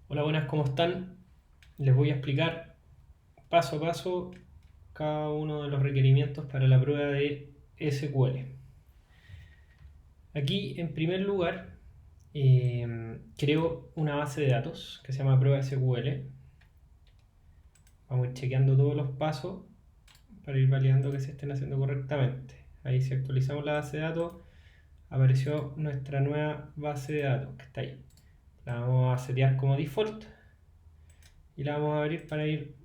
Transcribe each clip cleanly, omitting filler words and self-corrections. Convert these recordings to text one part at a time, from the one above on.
Hola, buenas, ¿cómo están? Les voy a explicar paso a paso cada uno de los requerimientos para la prueba de SQL. Aquí, en primer lugar, creo una base de datos que se llama prueba SQL. Vamos a ir chequeando todos los pasos para ir validando que se estén haciendo correctamente. Ahí, si actualizamos la base de datos, apareció nuestra nueva base de datos que está ahí. La vamos a setear como default y la vamos a abrir para ir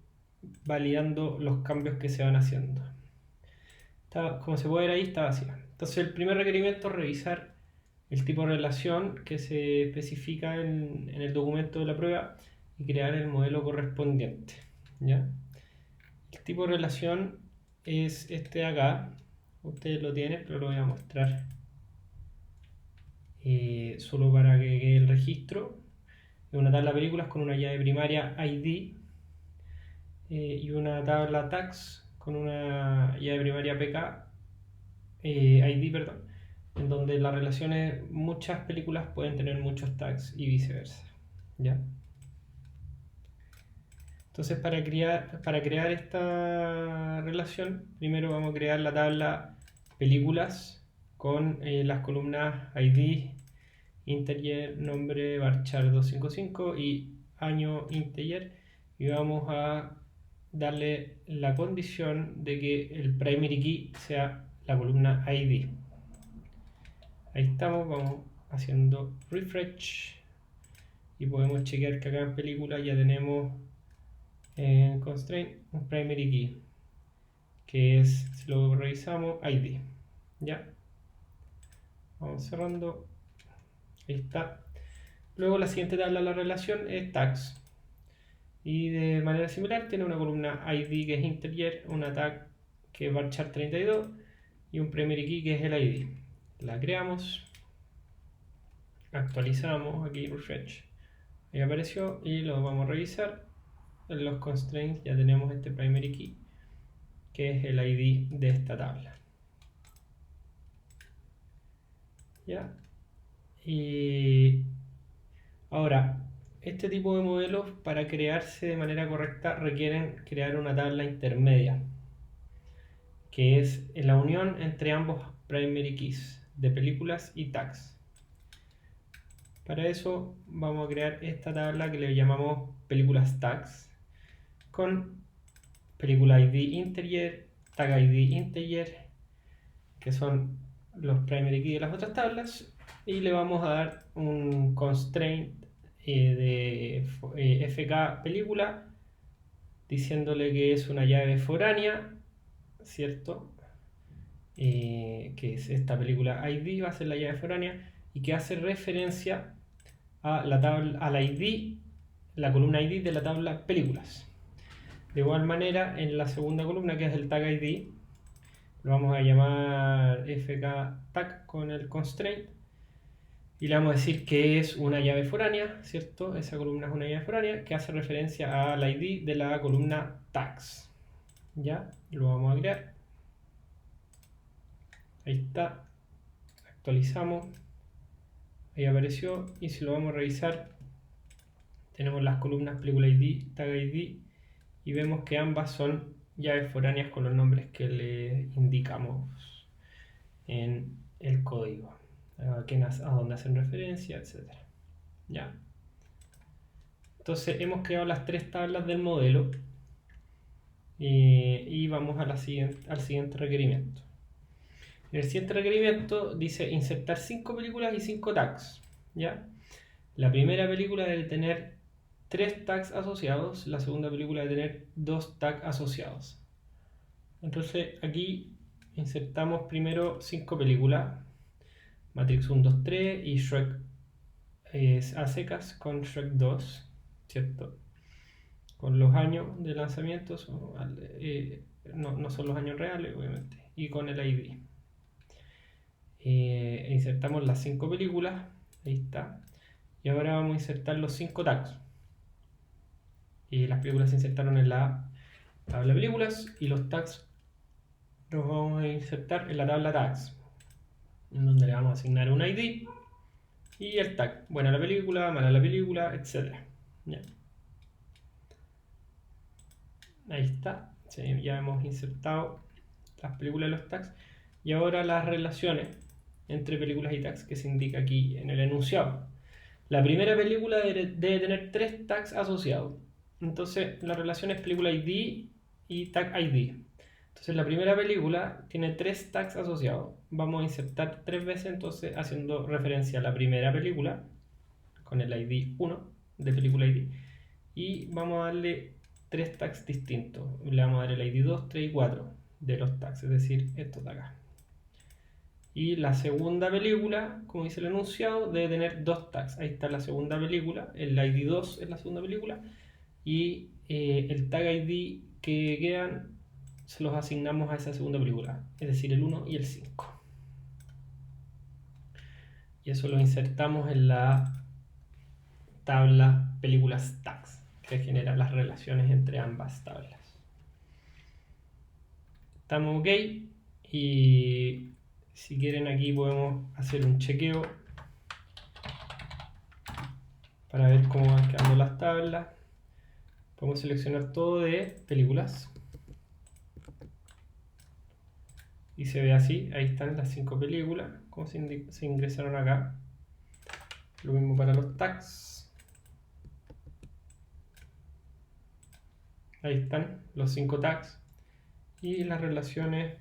validando los cambios que se van haciendo. Como se puede ver ahí, está vacía. Entonces el primer requerimiento es revisar el tipo de relación que se especifica en el documento de la prueba y crear el modelo correspondiente. ¿Ya? El tipo de relación es este de acá. Ustedes lo tienen, pero lo voy a mostrar solo para que quede el registro. Es una tabla de películas con una llave primaria ID y una tabla tags con una llave primaria PK, ID, perdón, en donde las relaciones, muchas películas pueden tener muchos tags y viceversa. ¿Ya? Entonces, para crear esta relación, primero vamos a crear la tabla películas con las columnas ID, integer, nombre, varchar 255 y año integer, y vamos a darle la condición de que el primary key sea la columna ID. Ahí estamos, vamos haciendo refresh y podemos chequear que acá en película ya tenemos en constraint un primary key, que es, si lo revisamos, ID. Ya, vamos cerrando, ahí está. Luego la siguiente tabla de la relación es tags, y de manera similar tiene una columna ID que es integer, una tag que es varchar 32 y un primary key que es el ID. La creamos, actualizamos, aquí refresh, ahí apareció y lo vamos a revisar. En los constraints ya tenemos este primary key que es el ID de esta tabla. ¿Ya? Y ahora, este tipo de modelos, para crearse de manera correcta, requieren crear una tabla intermedia, que es la unión entre ambos primary keys de películas y tags. Para eso vamos a crear esta tabla que le llamamos películas tags, con película ID integer, tag ID integer, que son los primary keys de las otras tablas, y le vamos a dar un constraint de fk película, diciéndole que es una llave foránea, ¿cierto? Que es esta película ID, va a ser la llave foránea, y que hace referencia a la tabla, a la ID, la columna ID de la tabla películas. De igual manera, en la segunda columna, que es el tag ID, lo vamos a llamar fk-tag con el constraint y le vamos a decir que es una llave foránea, ¿cierto? Esa columna es una llave foránea que hace referencia al ID de la columna tags. ¿Ya? Lo vamos a crear. Ahí está. Actualizamos. Ahí apareció. Y si lo vamos a revisar, tenemos las columnas película ID, tag ID, y vemos que ambas son llaves foráneas con los nombres que le indicamos en el código, a dónde hacen referencia, etc. ¿Ya? Entonces hemos creado las tres tablas del modelo y vamos a al siguiente requerimiento. En el siguiente requerimiento dice insertar 5 películas y 5 tags. ¿Ya? La primera película debe tener 3 tags asociados, la segunda película debe tener 2 tags asociados. Entonces aquí insertamos primero 5 películas, Matrix 1, 2, 3 y Shrek a secas con Shrek 2, ¿cierto? Con los años de lanzamiento, no son los años reales, obviamente, y con el ID. Insertamos las 5 películas, ahí está, y ahora vamos a insertar los 5 tags. Las películas se insertaron en la tabla de películas y los tags los vamos a insertar en la tabla tags, en donde le vamos a asignar un ID y el tag, buena la película, mala la película, etc. Ya. Ahí está. Sí, ya hemos insertado las películas y los tags. Y ahora las relaciones entre películas y tags que se indica aquí en el enunciado. La primera película debe tener 3 tags asociados. Entonces la relación es película ID y tag ID. Entonces la primera película tiene 3 tags asociados. Vamos a insertar 3 veces entonces haciendo referencia a la primera película con el ID 1 de película ID. Y vamos a darle 3 tags distintos. Le vamos a dar el ID 2, 3 y 4 de los tags, es decir, estos de acá. Y la segunda película, como dice el enunciado, debe tener 2 tags. Ahí está la segunda película, el ID 2 es la segunda película y el tag ID que quedan se los asignamos a esa segunda película, es decir, el 1 y el 5. Y eso lo insertamos en la tabla películas tags, que genera las relaciones entre ambas tablas. Estamos ok y si quieren aquí podemos hacer un chequeo para ver cómo van quedando las tablas. Podemos seleccionar todo de películas y se ve así. Ahí están las 5 películas como se ingresaron acá. Lo mismo para los tags. Ahí están los 5 tags y las relaciones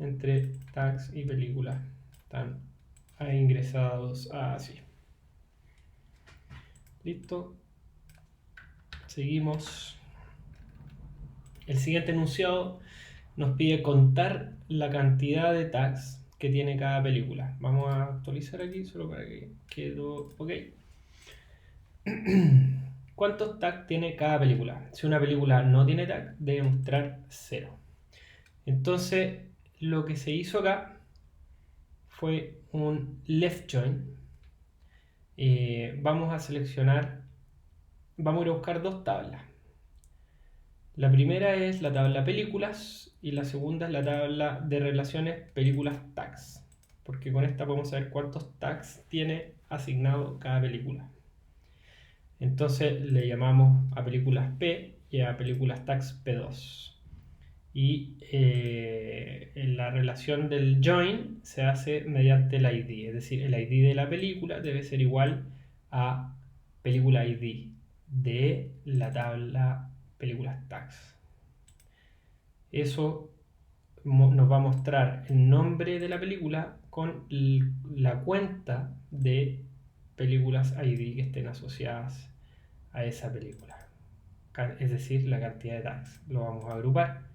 entre tags y películas están ahí ingresados así. Listo. Seguimos. El siguiente enunciado nos pide contar la cantidad de tags que tiene cada película. Vamos a actualizar aquí solo para que quede ok. ¿Cuántos tags tiene cada película? Si una película no tiene tag, debe mostrar 0. Entonces, lo que se hizo acá fue un left join. Vamos a seleccionar, vamos a ir a buscar 2 tablas. La primera es la tabla películas y la segunda es la tabla de relaciones películas tags, porque con esta podemos saber cuántos tags tiene asignado cada película. Entonces le llamamos a películas P y a películas tags P2. Y en la relación del join se hace mediante el ID, es decir, el ID de la película debe ser igual a película ID de la tabla películas tags. Eso nos va a mostrar el nombre de la película con la cuenta de películas ID que estén asociadas a esa película, es decir, la cantidad de tags. Lo vamos a agrupar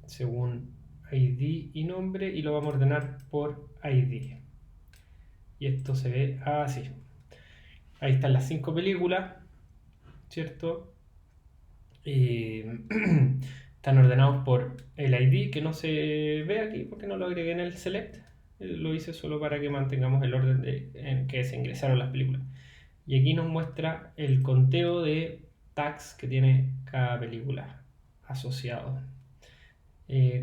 según ID y nombre y lo vamos a ordenar por ID. Y esto se ve así. Ahí están las 5 películas, ¿cierto? Están ordenados por el ID, que no se ve aquí porque no lo agregué en el select. Lo hice solo para que mantengamos el orden en que se ingresaron las películas. Y aquí nos muestra el conteo de tags que tiene cada película asociado.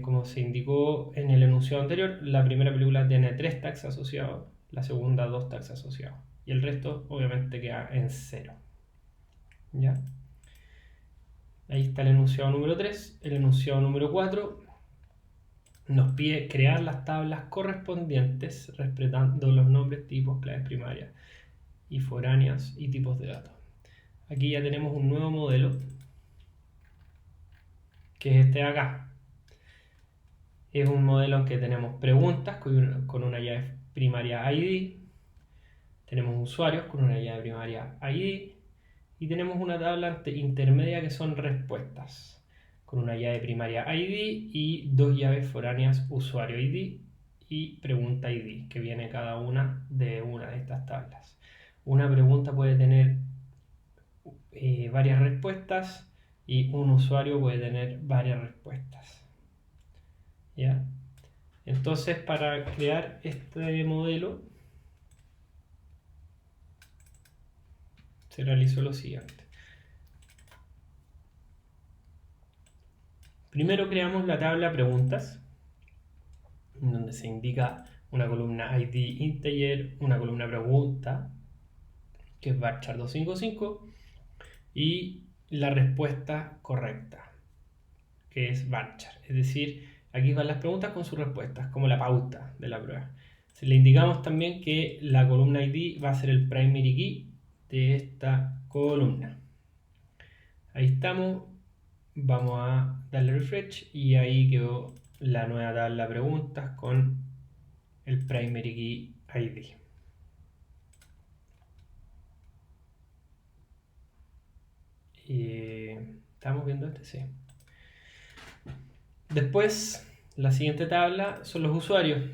Como se indicó en el enunciado anterior, la primera película tiene 3 tags asociados, la segunda 2 tags asociados. Y el resto obviamente queda en 0. ¿Ya? Ahí está el enunciado número 3. El enunciado número 4 nos pide crear las tablas correspondientes respetando los nombres, tipos, claves primarias y foráneas y tipos de datos. Aquí ya tenemos un nuevo modelo que es este de acá. Es un modelo en que tenemos preguntas con una llave primaria ID, tenemos usuarios con una llave primaria ID y tenemos una tabla intermedia que son respuestas con una llave primaria ID y 2 llaves foráneas usuario ID y pregunta ID, que viene cada una de estas tablas. Una pregunta puede tener varias respuestas y un usuario puede tener varias respuestas. ¿Ya? Entonces, para crear este modelo se realizó lo siguiente. Primero creamos la tabla preguntas, donde se indica una columna ID integer, una columna pregunta, que que es varchar 255, y la respuesta correcta, que es varchar. Es decir, aquí van las preguntas con sus respuestas, como la pauta de la prueba. Le indicamos también que la columna ID va a ser el primary key de esta columna. Ahí estamos. Vamos a darle refresh y ahí quedó la nueva tabla de preguntas con el primary key ID. ¿Estamos viendo este? Sí. Después, la siguiente tabla son los usuarios,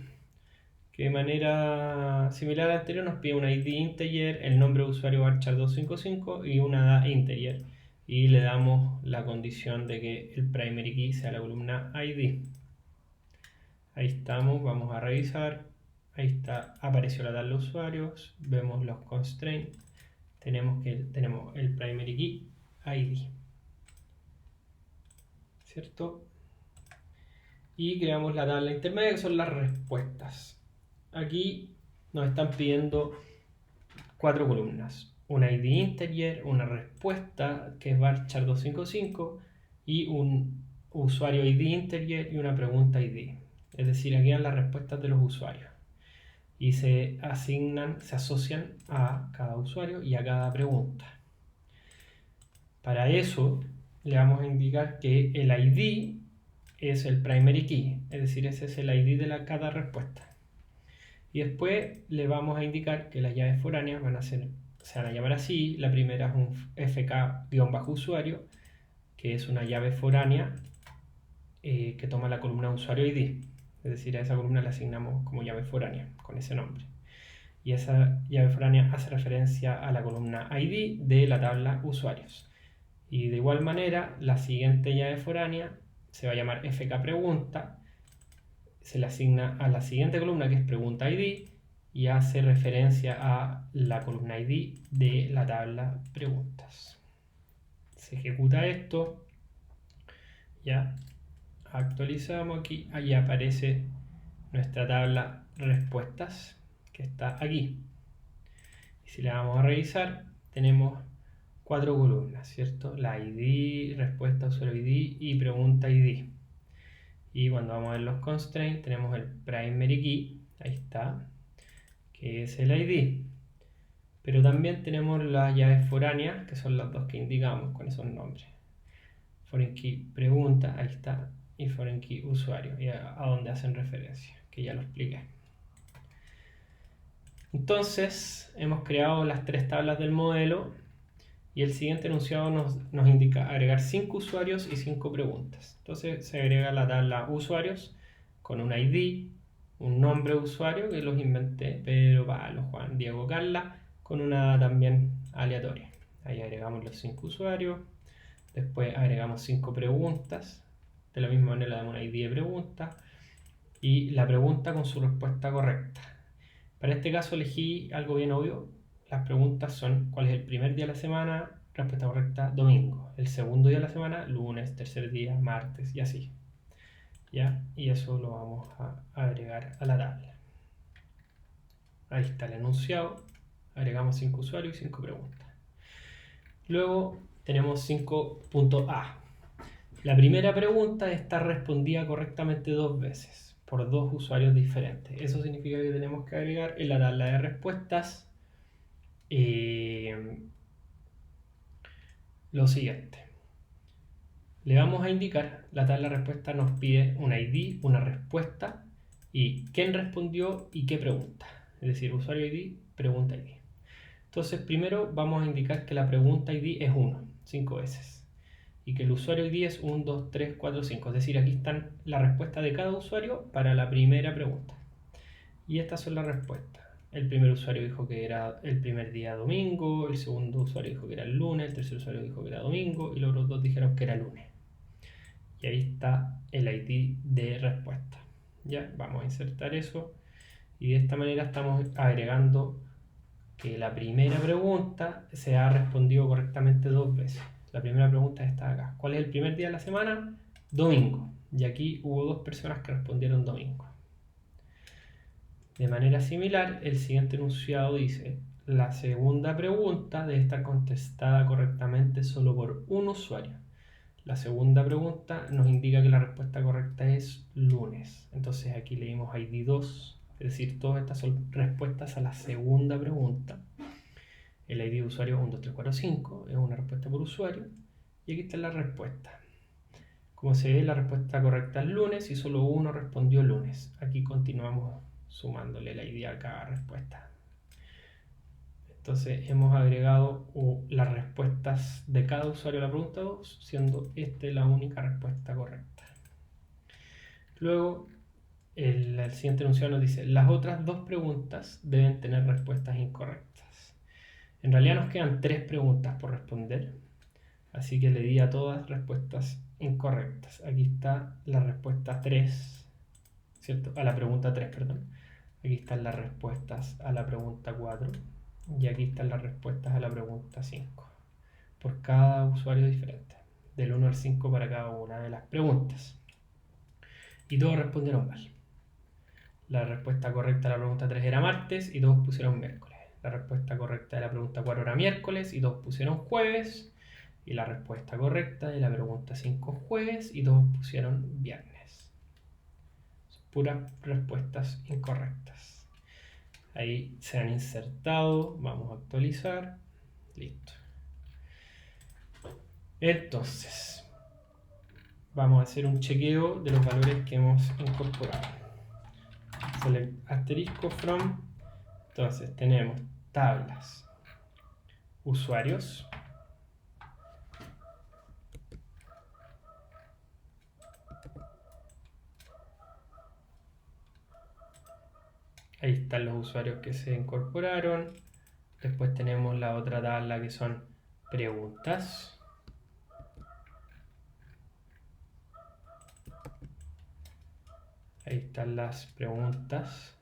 que de manera similar a la anterior nos pide un ID integer, el nombre de usuario varchar 255 y una edad integer. Y le damos la condición de que el primary key sea la columna ID. Ahí estamos, vamos a revisar. Ahí está, apareció la tabla de usuarios, vemos los constraints, tenemos el primary key ID, ¿cierto? Y creamos la tabla intermedia, que son las respuestas. Aquí nos están pidiendo 4 columnas: un ID integer, una respuesta que es varchar 255 y un usuario ID integer y una pregunta ID. Es decir, aquí van las respuestas de los usuarios y se asocian a cada usuario y a cada pregunta. Para eso le vamos a indicar que el ID es el primary key, es decir, ese es el ID de cada respuesta. Y después le vamos a indicar que las llaves foráneas se van a llamar así. La primera es un fk-usuario, que es una llave foránea que toma la columna usuario ID. Es decir, a esa columna le asignamos como llave foránea, con ese nombre. Y esa llave foránea hace referencia a la columna ID de la tabla usuarios. Y de igual manera, la siguiente llave foránea se va a llamar fk-pregunta, se le asigna a la siguiente columna, que es pregunta ID, y hace referencia a la columna ID de la tabla preguntas. Se ejecuta esto, ya actualizamos aquí, ahí aparece nuestra tabla respuestas, que está aquí. Y si le vamos a revisar, tenemos 4 columnas, ¿cierto? La ID, respuesta, usuario ID y pregunta ID. Y cuando vamos a ver los constraints, tenemos el primary key, ahí está, que es el ID. Pero también tenemos las llaves foráneas, que son las dos que indicamos con esos nombres. Foreign key pregunta, ahí está, y foreign key usuario, y a donde hacen referencia, que ya lo expliqué. Entonces, hemos creado las 3 tablas del modelo y el siguiente enunciado nos indica agregar 5 usuarios y 5 preguntas. Entonces se agrega la tabla usuarios con un ID, un nombre de usuario que los inventé: Pedro, Pablo, Juan, Diego, Carla, con una también aleatoria. Ahí agregamos los 5 usuarios, después agregamos 5 preguntas, de la misma manera le damos una ID de pregunta y la pregunta con su respuesta correcta. Para este caso elegí algo bien obvio. Las preguntas son: ¿cuál es el primer día de la semana? Respuesta correcta: domingo. El segundo día de la semana: lunes. Tercer día: martes, y así. ¿Ya? Y eso lo vamos a agregar a la tabla. Ahí está el enunciado. Agregamos 5 usuarios y 5 preguntas. Luego tenemos 5.a. La primera pregunta está respondida correctamente 2 veces por 2 usuarios diferentes. Eso significa que tenemos que agregar en la tabla de respuestas lo siguiente. Le vamos a indicar, la tabla de respuesta nos pide un ID, una respuesta y quién respondió y qué pregunta. Es decir, usuario ID, pregunta ID. Entonces primero vamos a indicar que la pregunta ID es 1, 5 veces. Y que el usuario ID es 1, 2, 3, 4, 5. Es decir, aquí están las respuestas de cada usuario para la primera pregunta. Y estas son las respuestas. El primer usuario dijo que era el primer día domingo, el segundo usuario dijo que era el lunes, el tercer usuario dijo que era domingo y los otros 2 dijeron que era lunes. Y ahí está el ID de respuesta. Ya, vamos a insertar eso y de esta manera estamos agregando que la primera pregunta se ha respondido correctamente 2 veces. La primera pregunta está acá: ¿cuál es el primer día de la semana? Domingo. Y aquí hubo 2 personas que respondieron domingo. De manera similar, el siguiente enunciado dice: la segunda pregunta debe estar contestada correctamente solo por un usuario. La segunda pregunta nos indica que la respuesta correcta es lunes. Entonces aquí le dimos ID 2, es decir, todas estas son respuestas a la segunda pregunta. El ID de usuario 12345 es una respuesta por usuario. Y aquí está la respuesta. Como se ve, la respuesta correcta es lunes y solo uno respondió lunes. Aquí continuamos sumándole el ID a cada respuesta. Entonces hemos agregado las respuestas de cada usuario a la pregunta 2, siendo esta la única respuesta correcta. Luego, el siguiente enunciado nos dice, las otras dos preguntas deben tener respuestas incorrectas. En realidad nos quedan 3 preguntas por responder, así que le di a todas respuestas incorrectas. Aquí está la respuesta 3, ¿cierto? A la pregunta 3, perdón. Aquí están las respuestas a la pregunta 4. Y aquí están las respuestas a la pregunta 5. Por cada usuario diferente. Del 1 al 5 para cada una de las preguntas. Y todos respondieron mal. La respuesta correcta a la pregunta 3 era martes y todos pusieron miércoles. La respuesta correcta de la pregunta 4 era miércoles y todos pusieron jueves. Y la respuesta correcta de la pregunta 5 jueves y todos pusieron viernes. Son puras respuestas incorrectas. Ahí se han insertado, vamos a actualizar, listo. Entonces, vamos a hacer un chequeo de los valores que hemos incorporado. Select asterisco from, entonces tenemos tablas, usuarios, ahí están los usuarios que se incorporaron. Después tenemos la otra tabla que son preguntas. Ahí están las preguntas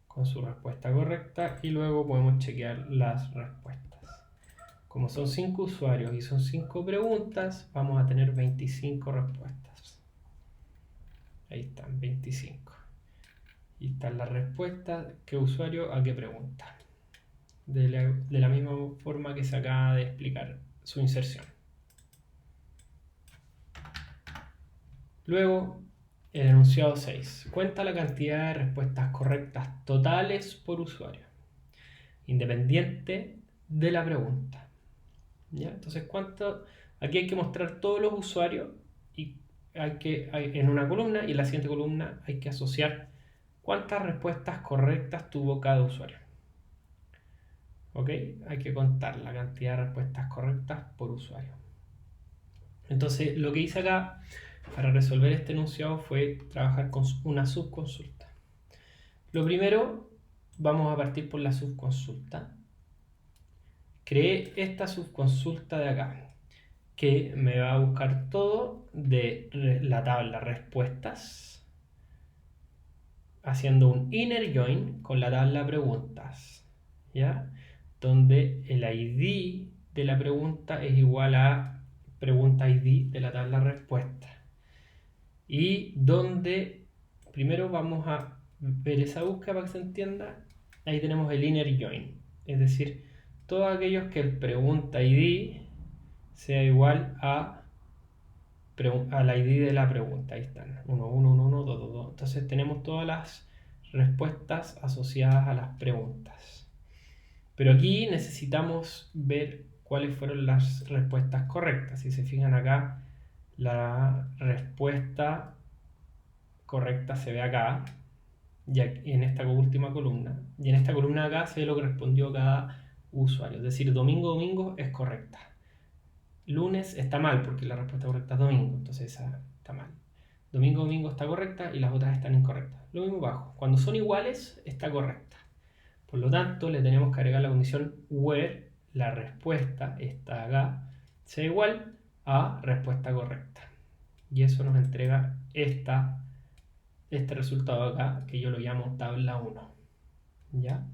con su respuesta correcta y luego podemos chequear las respuestas. Como son 5 usuarios y son 5 preguntas, vamos a tener 25 respuestas. Ahí están, 25. Y están las respuestas, qué usuario a qué pregunta. De la misma forma que se acaba de explicar su inserción. Luego, el enunciado 6. Cuenta la cantidad de respuestas correctas totales por usuario, independiente de la pregunta. ¿Ya? Entonces, aquí hay que mostrar todos los usuarios y en una columna y en la siguiente columna hay que asociar cuántas respuestas correctas tuvo cada usuario. ¿Ok? Hay que contar la cantidad de respuestas correctas por usuario. Entonces, lo que hice acá para resolver este enunciado fue trabajar con una subconsulta. Lo primero, vamos a partir por la subconsulta. Creé esta subconsulta de acá, que me va a buscar todo de la tabla respuestas, haciendo un inner join con la tabla preguntas, ¿ya? Donde el ID de la pregunta es igual a pregunta ID de la tabla respuesta. Y donde primero vamos a ver esa búsqueda para que se entienda. Ahí tenemos el inner join, es decir, todos aquellos que el pregunta ID sea igual a la ID de la pregunta. Ahí están, 1, 1, 1, 1, 2, 2, 2. Entonces tenemos todas las respuestas asociadas a las preguntas. Pero aquí necesitamos ver cuáles fueron las respuestas correctas. Si se fijan acá, la respuesta correcta se ve acá, y en esta última columna. Y en esta columna acá se ve lo que respondió cada usuario. Es decir, domingo es correcta. Lunes está mal porque la respuesta correcta es domingo, entonces esa está mal. Domingo está correcta y las otras están incorrectas. Lo mismo abajo. Cuando son iguales, está correcta. Por lo tanto, le tenemos que agregar la condición where la respuesta está acá sea igual a respuesta correcta. Y eso nos entrega este resultado acá, que yo lo llamo tabla 1. ¿Ya?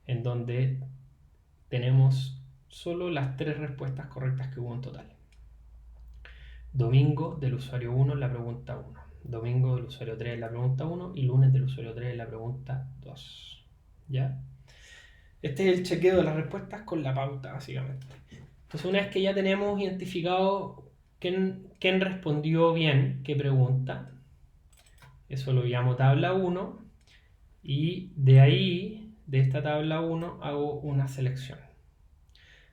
En donde tenemos solo las 3 respuestas correctas que hubo en total. Domingo del usuario 1 en la pregunta 1. Domingo del usuario 3 en la pregunta 1 y lunes del usuario 3 en la pregunta 2. ¿Ya? Este es el chequeo de las respuestas con la pauta, básicamente. Entonces, una vez que ya tenemos identificado quién respondió bien, qué pregunta, eso lo llamo tabla 1, y de ahí, de esta tabla 1, hago una selección.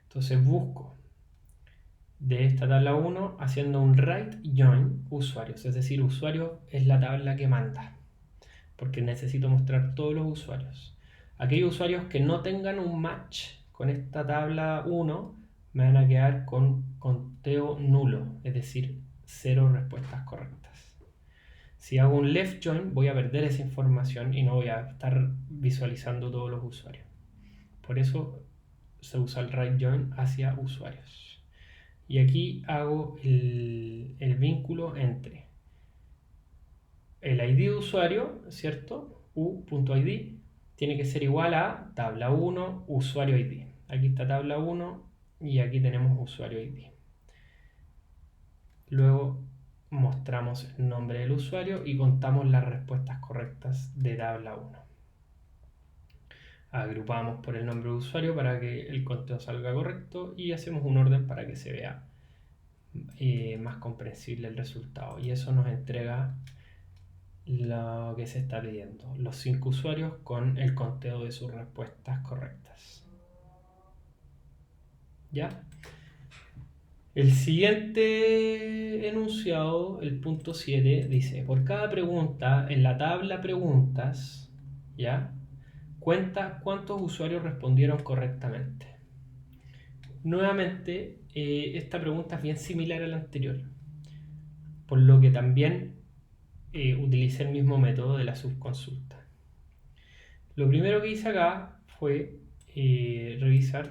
Entonces busco de esta tabla 1 haciendo un right join usuarios, es decir, usuarios es la tabla que manda, porque necesito mostrar todos los usuarios. Aquellos usuarios que no tengan un match con esta tabla 1 me van a quedar con conteo nulo, es decir, 0 respuestas correctas. Si hago un left join voy a perder esa información y no voy a estar visualizando todos los usuarios. Por eso se usa el right join hacia usuarios. Y aquí hago el vínculo entre el ID de usuario, ¿cierto? u.id tiene que ser igual a tabla 1 usuario ID. Aquí está tabla 1 y aquí tenemos usuario ID. Luego mostramos el nombre del usuario y contamos las respuestas correctas de tabla 1. Agrupamos por el nombre de usuario para que el conteo salga correcto y hacemos un orden para que se vea más comprensible el resultado. Y eso nos entrega lo que se está pidiendo, los 5 usuarios con el conteo de sus respuestas correctas. ¿Ya? El siguiente enunciado, el punto 7, dice, por cada pregunta en la tabla preguntas, ¿ya? Cuenta cuántos usuarios respondieron correctamente. Nuevamente, esta pregunta es bien similar a la anterior, por lo que también utilicé el mismo método de la subconsulta. Lo primero que hice acá fue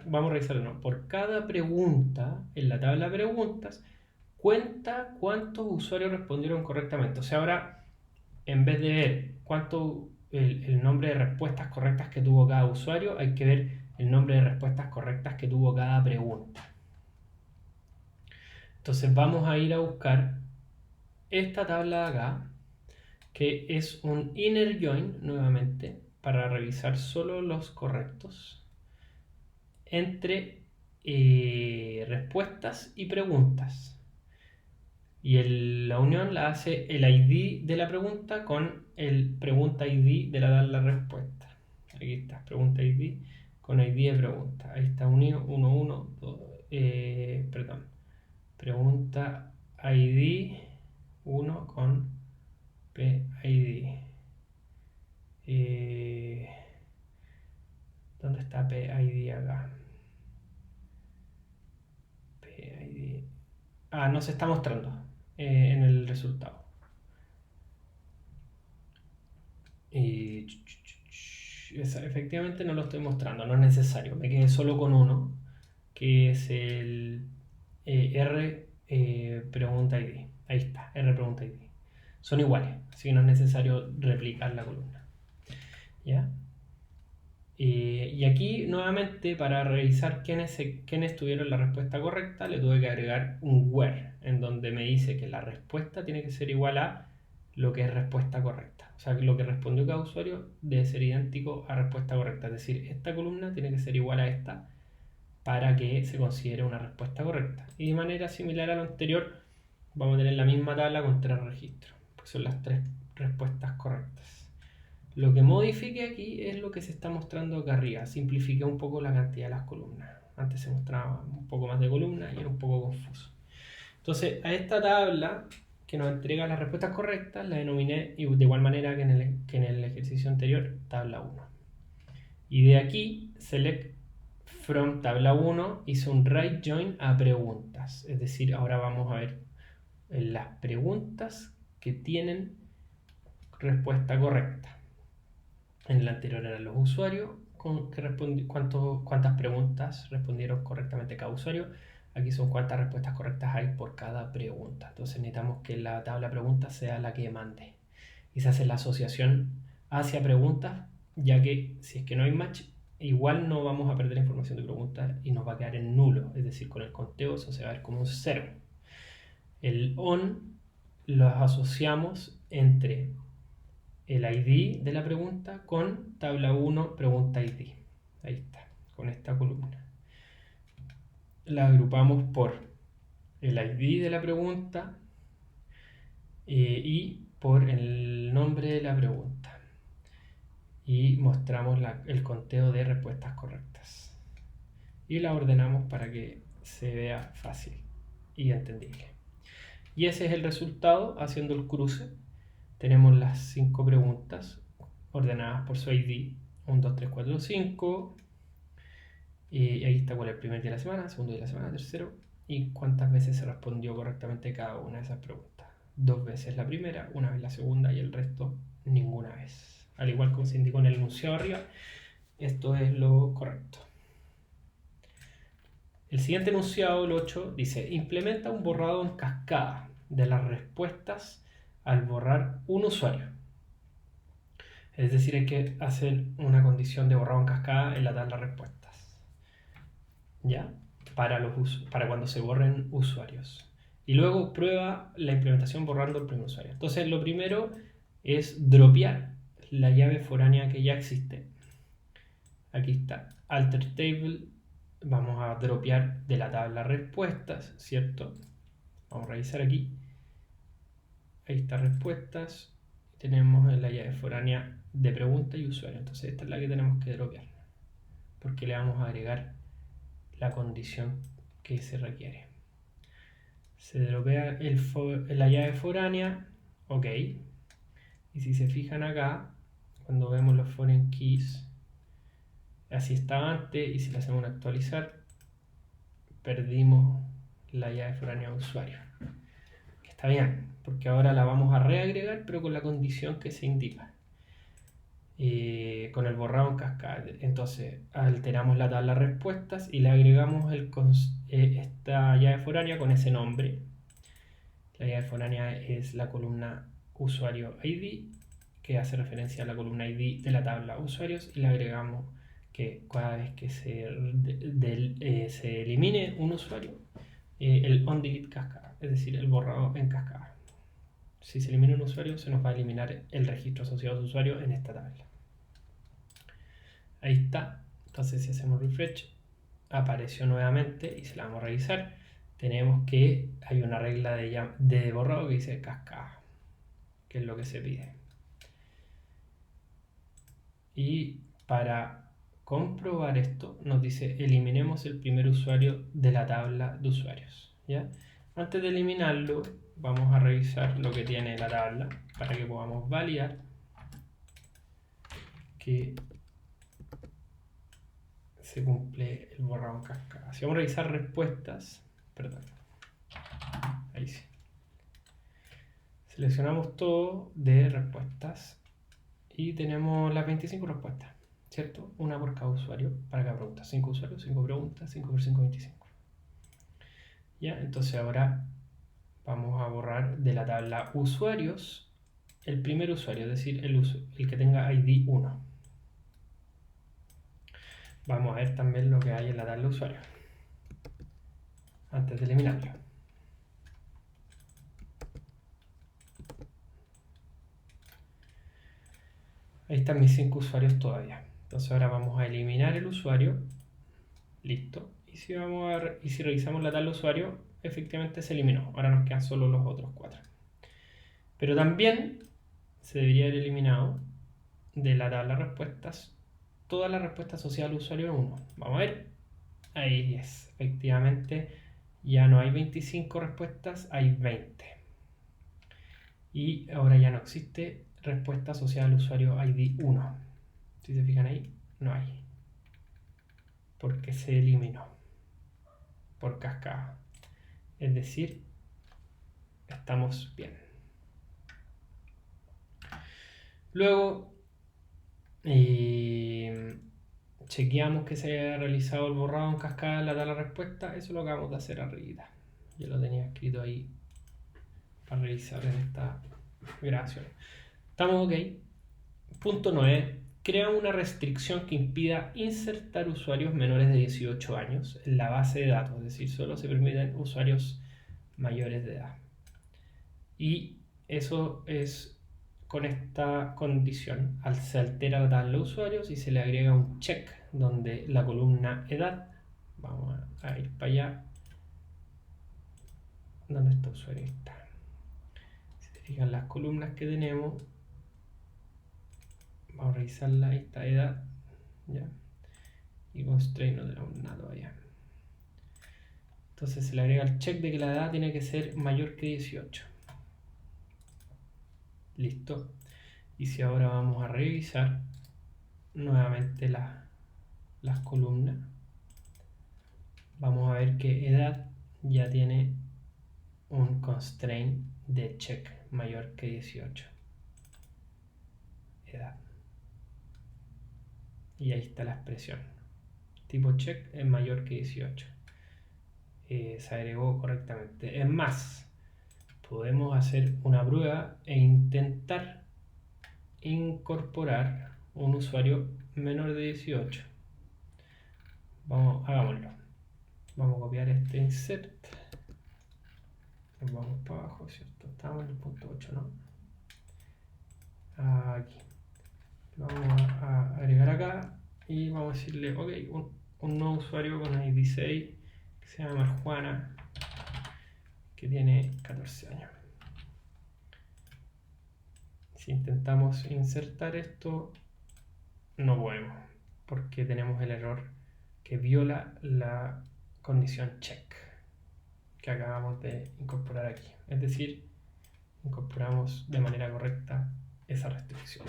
vamos a revisar, no, por cada pregunta en la tabla de preguntas, cuenta cuántos usuarios respondieron correctamente. O sea, ahora en vez de ver el nombre de respuestas correctas que tuvo cada usuario, hay que ver el nombre de respuestas correctas que tuvo cada pregunta. Entonces vamos a ir a buscar esta tabla de acá, que es un inner join nuevamente, para revisar solo los correctos entre respuestas y preguntas. Y la unión la hace el ID de la pregunta con el pregunta ID de la respuesta. Aquí está, pregunta ID con ID de pregunta. Ahí está unido 1, 1, 2, perdón. Pregunta ID 1 con PID. ¿Dónde está PID acá? PID. No se está mostrando en el resultado. Y efectivamente no lo estoy mostrando, no es necesario. Me quedé solo con uno, que es el R pregunta ID. Ahí está, R pregunta ID. Son iguales, así que no es necesario replicar la columna. ¿Ya? Y aquí nuevamente para revisar quiénes tuvieron la respuesta correcta le tuve que agregar un where en donde me dice que la respuesta tiene que ser igual a lo que es respuesta correcta. O sea, que lo que respondió cada usuario debe ser idéntico a respuesta correcta. Es decir, esta columna tiene que ser igual a esta para que se considere una respuesta correcta. Y de manera similar a lo anterior vamos a tener la misma tabla con 3 registros, porque son las 3 respuestas correctas. Lo que modifique aquí es lo que se está mostrando acá arriba. Simplifiqué un poco la cantidad de las columnas. Antes se mostraba un poco más de columnas y era un poco confuso. Entonces, a esta tabla que nos entrega las respuestas correctas la denominé de igual manera que en el ejercicio anterior, tabla 1. Y de aquí, select from tabla 1, hice un right join a preguntas. Es decir, ahora vamos a ver las preguntas que tienen respuesta correcta. En el anterior eran los usuarios, cuántas preguntas respondieron correctamente cada usuario. Aquí son cuántas respuestas correctas hay por cada pregunta. Entonces necesitamos que la tabla preguntas sea la que mande. Y se hace la asociación hacia preguntas, ya que si es que no hay match, igual no vamos a perder información de preguntas y nos va a quedar en nulo. Es decir, con el conteo eso se va a ver como un 0. El on los asociamos entre el ID de la pregunta con tabla 1 pregunta ID. Ahí está. con esta columna. La agrupamos por el ID de la pregunta y por el nombre de la pregunta. Y mostramos el conteo de respuestas correctas. Y la ordenamos para que se vea fácil y entendible. Y ese es el resultado haciendo el cruce. Tenemos las 5 preguntas ordenadas por su ID. 1, 2, 3, 4, 5. Y ahí está cuál es el primer día de la semana, segundo día de la semana, tercero. Y cuántas veces se respondió correctamente cada una de esas preguntas. 2 veces la primera, 1 vez la segunda y el resto ninguna vez. Al igual como se indicó en el enunciado arriba, esto es lo correcto. El siguiente enunciado, el 8, dice: implementa un borrado en cascada de las respuestas al borrar un usuario. Es decir, hay que hacer una condición de borrado en cascada en la tabla de respuestas, ¿ya? Para cuando se borren usuarios. Y luego prueba la implementación borrando el primer usuario. Entonces, lo primero es dropear la llave foránea que ya existe. Aquí está, alter table. Vamos a dropear de la tabla respuestas, ¿cierto? Vamos a revisar aquí. Ahí está respuestas. Tenemos la llave foránea de pregunta y usuario. Entonces esta es la que tenemos que dropear, porque le vamos a agregar la condición que se requiere. Se dropea la llave foránea, ok. Y si se fijan acá, cuando vemos los foreign keys, así estaba antes, y si le hacemos un actualizar, perdimos la llave foránea de usuario. Está bien, porque ahora la vamos a reagregar, pero con la condición que se indica. Con el borrado en cascada. Entonces alteramos la tabla de respuestas y le agregamos esta llave foránea con ese nombre. La llave foránea es la columna usuario ID, que hace referencia a la columna ID de la tabla usuarios, y le agregamos que cada vez que se elimine un usuario, el onDelete cascada, es decir, el borrado en cascada. Si se elimina un usuario, se nos va a eliminar el registro asociado a su usuario en esta tabla. Ahí está. Entonces, si hacemos refresh, apareció nuevamente y se la vamos a revisar. Tenemos que hay una regla de borrado que dice cascada, que es lo que se pide. Y para comprobar esto, nos dice eliminemos el primer usuario de la tabla de usuarios, ¿ya? Antes de eliminarlo, vamos a revisar lo que tiene la tabla para que podamos validar que se cumple el borrado en cascada. Si vamos a revisar respuestas, perdón, ahí sí. Seleccionamos todo de respuestas y tenemos las 25 respuestas, ¿cierto? Una por cada usuario para cada pregunta. 5 usuarios, 5 preguntas, 5 por 5, 25. Ya, entonces ahora vamos a borrar de la tabla usuarios el primer usuario, es decir, el que tenga ID 1. Vamos a ver también lo que hay en la tabla usuario antes de eliminarlo. Ahí están mis 5 usuarios todavía. Entonces ahora vamos a eliminar el usuario. Listo. Y si revisamos la tabla usuario, efectivamente se eliminó. Ahora nos quedan solo los otros 4. Pero también se debería haber eliminado de la tabla respuestas todas las respuestas asociadas al usuario 1. Vamos a ver. Ahí es. Efectivamente ya no hay 25 respuestas, hay 20. Y ahora ya no existe respuesta asociada al usuario ID 1. Si se fijan ahí, no hay. Porque se eliminó por cascada. Es decir, estamos bien. Luego chequeamos que se haya realizado el borrado en cascada en la tabla de respuesta. Eso lo acabamos de hacer arriba. Yo lo tenía escrito ahí para revisar en esta grabación. Estamos ok. Punto 9. Crea una restricción que impida insertar usuarios menores de 18 años en la base de datos, es decir, solo se permiten usuarios mayores de edad. Y eso es con esta condición. Se altera la tabla de usuarios y se le agrega un check donde la columna edad, vamos a ir para allá, donde está usuario está. Si se fijan las columnas que tenemos, vamos a revisarla, ahí está edad, ¿ya? Y constraint no tenemos nada todavía. Entonces se le agrega el check de que la edad tiene que ser mayor que 18. Listo. Y si ahora vamos a revisar nuevamente las columnas, vamos a ver que edad ya tiene un constraint de check mayor que 18. Edad. Y ahí está la expresión. Tipo check es mayor que 18. Se agregó correctamente. Es más, podemos hacer una prueba e intentar incorporar un usuario menor de 18. Hagámoslo. Vamos a copiar este insert. Nos vamos para abajo, ¿cierto? Estamos en el punto 8, ¿no? Aquí. Lo vamos a agregar acá y vamos a decirle, ok, un nuevo usuario con ID 6 que se llama Juana, que tiene 14 años. Si intentamos insertar esto, no podemos, porque tenemos el error que viola la condición check que acabamos de incorporar aquí. Es decir, incorporamos de manera correcta esa restricción.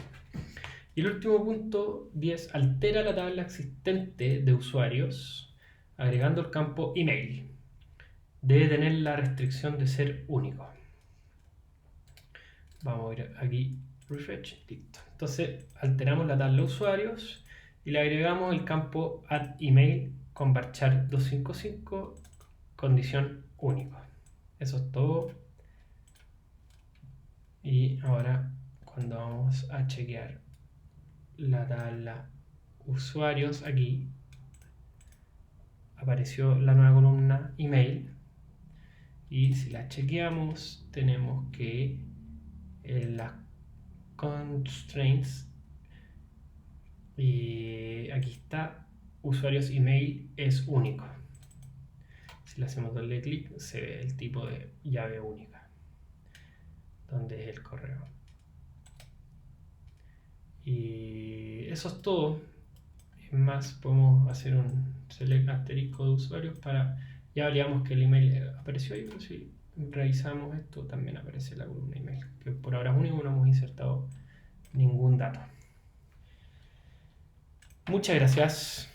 Y el último punto 10, altera la tabla existente de usuarios agregando el campo email. Debe tener la restricción de ser único. Vamos a ir aquí, refresh, listo. Entonces alteramos la tabla de usuarios y le agregamos el campo add email con varchar 255 condición único. Eso es todo. Y ahora cuando vamos a chequear la tabla usuarios, aquí apareció la nueva columna email y si la chequeamos tenemos que las constraints y aquí está, usuarios email es único. Si le hacemos doble clic se ve el tipo de llave única donde es el correo. Y eso es todo. Es más, podemos hacer un select asterisco de usuarios para, ya validamos que el email apareció ahí, pero si revisamos esto también aparece la columna email, que por ahora es único, no hemos insertado ningún dato. Muchas gracias.